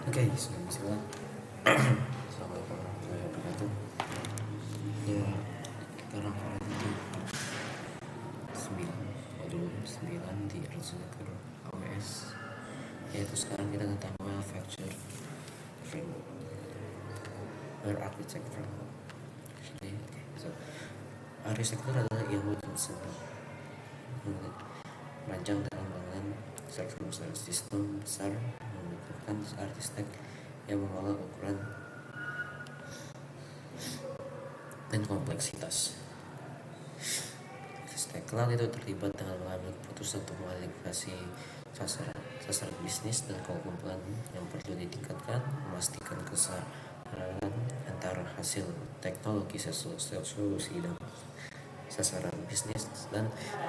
Oke, bismillah. Assalamualaikum warahmatullahi wabarakatuh. Ya, sekarang itu 9 modul 9 di Architecture AWS. Yaitu sekarang kita tentang Well-Factured Framework or Architect Framework. Actually, okay. So, arsitektur adalah ilmu tersebut merancang dalam bangunan struktur besar sistem besar membutuhkan arsitek yang mengolah ukuran dan kompleksitas. Arsitek kelak itu terlibat dengan mengambil keputusan untuk mengalokasi sasaran bisnis dan kekumpulan yang perlu ditingkatkan, memastikan kesetaraan antara hasil teknologi solusi dan sasaran bisnis, dan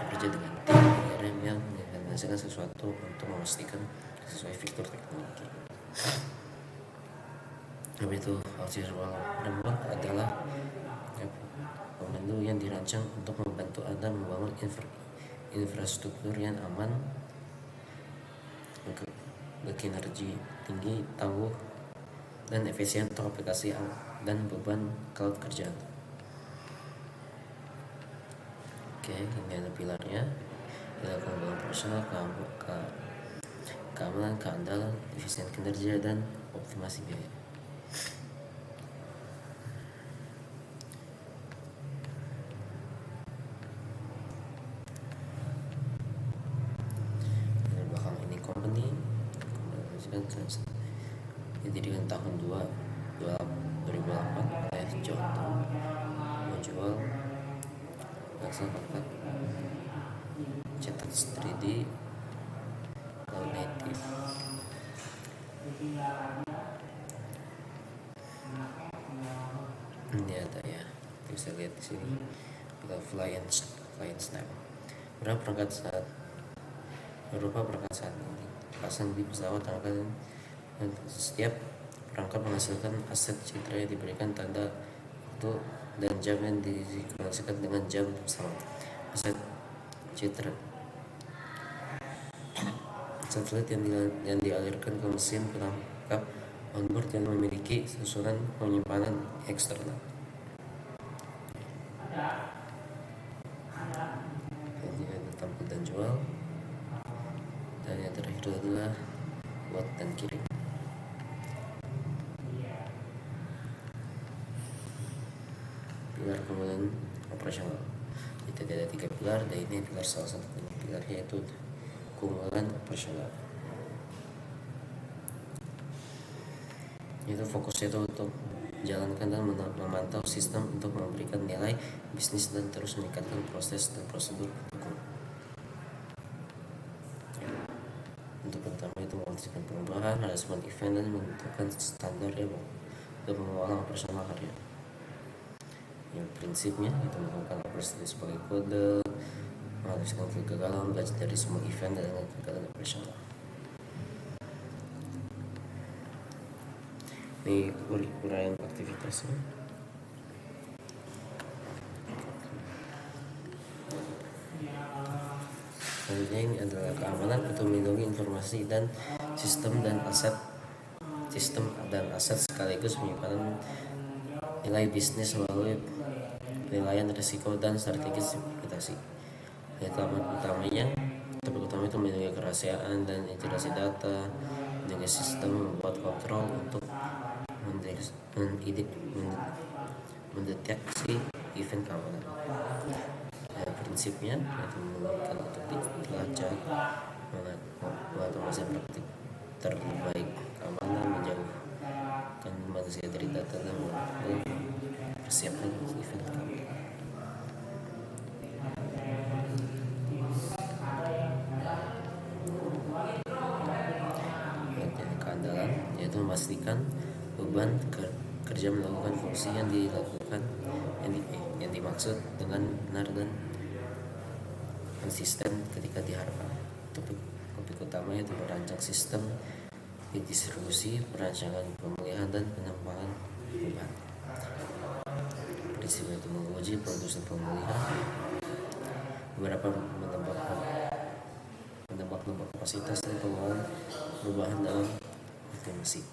bekerja dengan tim yang menghasilkan sesuatu untuk memastikan sesuai fitur teknologi. Itu architectural framework adalah komando yang dirancang untuk membantu Anda membangun infrastruktur yang aman, berkinerja tinggi, tangguh, dan efisien untuk aplikasi dan beban cloud kerjaan. Oke, ini ada pilarnya. Kemudahan operasional, keamanan, keandalan, efisien kinerja, dan optimasi biaya. Di belakang ini company didirikan tahun 2008 oleh John Doe, menjual Excel 44 cetak 3D cloud native. Ini ada ya, bisa lihat di sini kita fly and snap. Berupa perangkat saat ini pasang di pesawat akan setiap perangkat menghasilkan aset citra yang diberikan tanda waktu dan jam yang dikoneksikan dengan jam pesawat. Aset citra satelit yang dialirkan ke mesin perangkap onboard yang memiliki susunan penyimpanan eksternal. Jadi ada tampil dan jual, dan yang terakhir adalah buat dan kirim. Pilar kemudian operasional. Jadi ada 3 pilar, dan ini pilar salah satu pilar, yaitu keunggulan operasional. Itu fokusnya itu untuk menjalankan dan memantau sistem untuk memberikan nilai bisnis dan terus meningkatkan proses dan prosedur pendukung. Untuk pertama itu mengantisipasi perubahan, manajemen event, dan menentukan standar untuk mengolah operasional karya. Yang prinsipnya itu melakukan operasi sebagai kode, mengantisipasi kegagalan, belajar dari semua event dan kegagalan operasional. Ini uraian aktivitasnya. Selanjutnya ini adalah keamanan untuk melindungi informasi dan sistem dan aset sekaligus penyimpanan nilai bisnis melalui penilaian risiko dan strategi implementasi. Topik utama itu melindungi kerahasiaan dan integrasi data dengan sistem, membuat kontrol untuk mendeteksi event keamanan. Prinsipnya yaitu menggunakan untuk dilacak, mengotomasi praktik terbaik keamanan, menjauhkan manusia dari data, dan mempersiapkan event keamanan. Keandalan yaitu memastikan beban kerja melakukan fungsi yang dimaksud dengan benar dan konsisten ketika diharapkan. Topik utama itu merancang sistem distribusi, perancangan pemulihan, dan pengembangan beban. Prinsipnya itu menguji produksi pemulihan, beberapa menebak kapasitas dan pengelolaan perubahan dalam optimasi.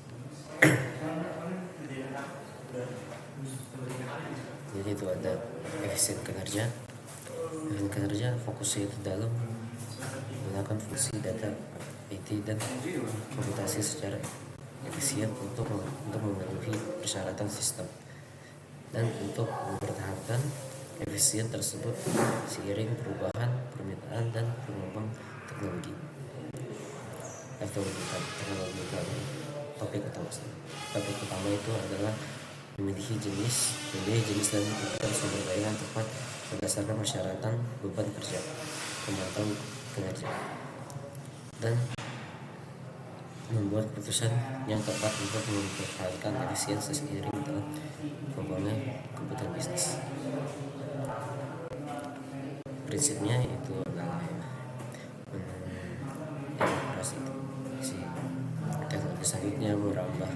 Jadi itu ada efisien kinerja. Efisien kinerja fokusnya itu dalam menggunakan fungsi data IT dan komputasi secara efisien untuk memenuhi persyaratan sistem dan untuk mempertahankan efisien tersebut seiring perubahan permintaan dan perkembangan teknologi. Topik utama itu adalah memilih jenis dan ukuran sumber daya yang tepat berdasarkan persyaratan beban kerja, kemampuan kinerja, dan membuat keputusan yang tepat untuk mempertahankan efisiensi seiring dengan kembangnya kebutuhan bisnis. Prinsipnya itu adalah demokrasi. Teknologi selanjutnya merambah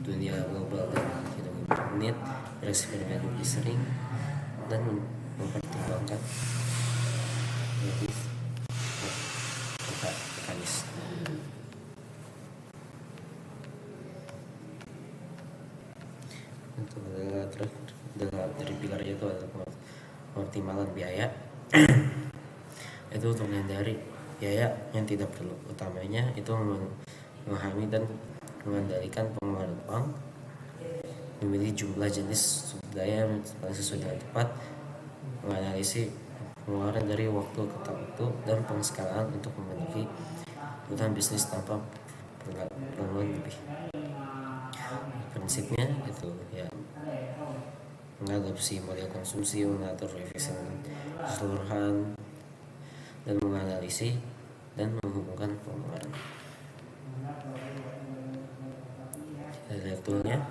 dunia global dan hidup menit, bereksperimen lebih sering dan mempertimbangkan lebih mekanis. Untuk dari pilarnya itu adalah pengoptimalan biaya. Itu untuk menghindari biaya yang tidak perlu. Utamanya itu memahami dan mengendalikan pengeluaran uang, memilih jumlah jenis sumber daya yang paling sesuai dengan tepat, menganalisis pengeluaran dari waktu ke waktu, dan pengeskalaan untuk memenuhi kebutuhan bisnis tanpa pengeluaran lebih. Prinsipnya itu ya mengadopsi model konsumsi, mengatur efisien keseluruhan, dan menganalisis dan menghubungkan pengeluaran. Ada toolnya,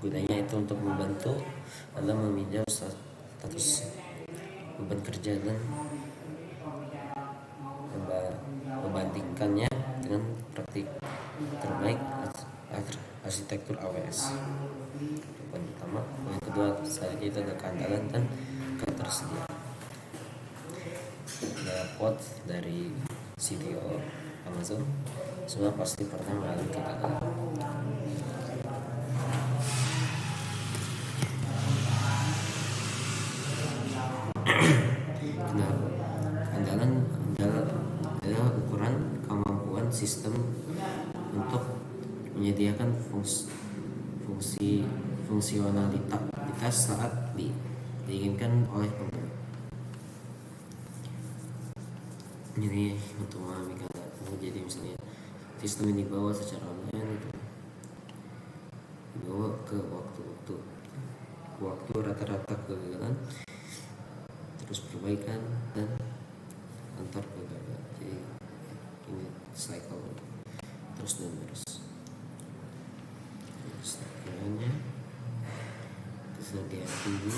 gunanya itu untuk membantu dalam meminjau status beban kerja dan membandingkannya dengan praktik terbaik arsitektur AWS. Yang pertama, yang kedua selanjutnya itu ada keandalan dan ketersediaan. Ada quote dari CTO Amazon, semua pasti pernah mengalami kegagalan. Andalan adalah ukuran kemampuan sistem untuk menyediakan fungsionalitas saat diinginkan oleh pengguna. Jadi untuk memahami keadaan, jadi misalnya sistem ini dibawa secara online itu dibawa ke waktu rata-rata kegagalan, terus perbaikan dan antar kegagalan. Jadi ini cycle terus dan terus. Sekiranya kesediaan tinggi,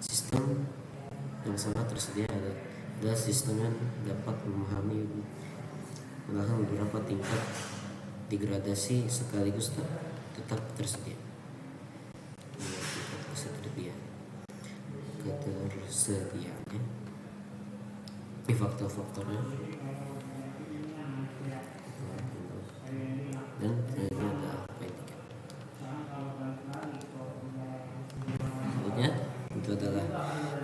sistem yang sangat tersedia adalah sistem yang dapat memahami menahan beberapa tingkat degradasi sekaligus tetap tersedia. Ketersediaannya, faktor-faktornya, dan ternyata ada apa ini? Selanjutnya itu adalah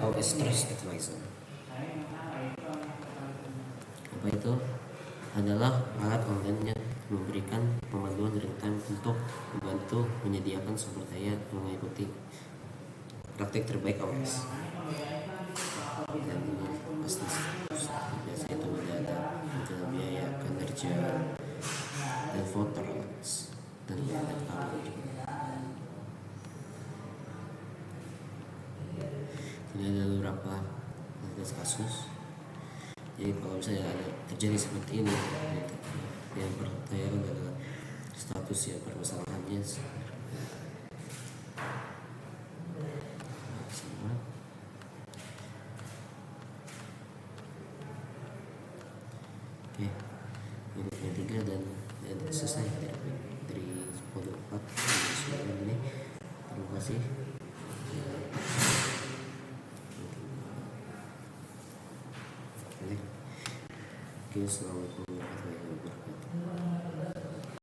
AWS Trust Advisor. Apa itu? Adalah alat online yang memberikan pemanduan real time untuk membantu menyediakan sumber daya mengikuti praktik terbaik AWS. Dan ini pasti biasanya itu ada biaya kinerja dan voter dan banyak hal juga. Ini ada beberapa kasus. Jadi kalau misalnya ada terjadi seperti ini, yang pertanyaan adalah status ya permasalahannya. Oke, ini yang 3 dan selesai dari modul 4 ini. Terima kasih. Oke, assalamualaikum.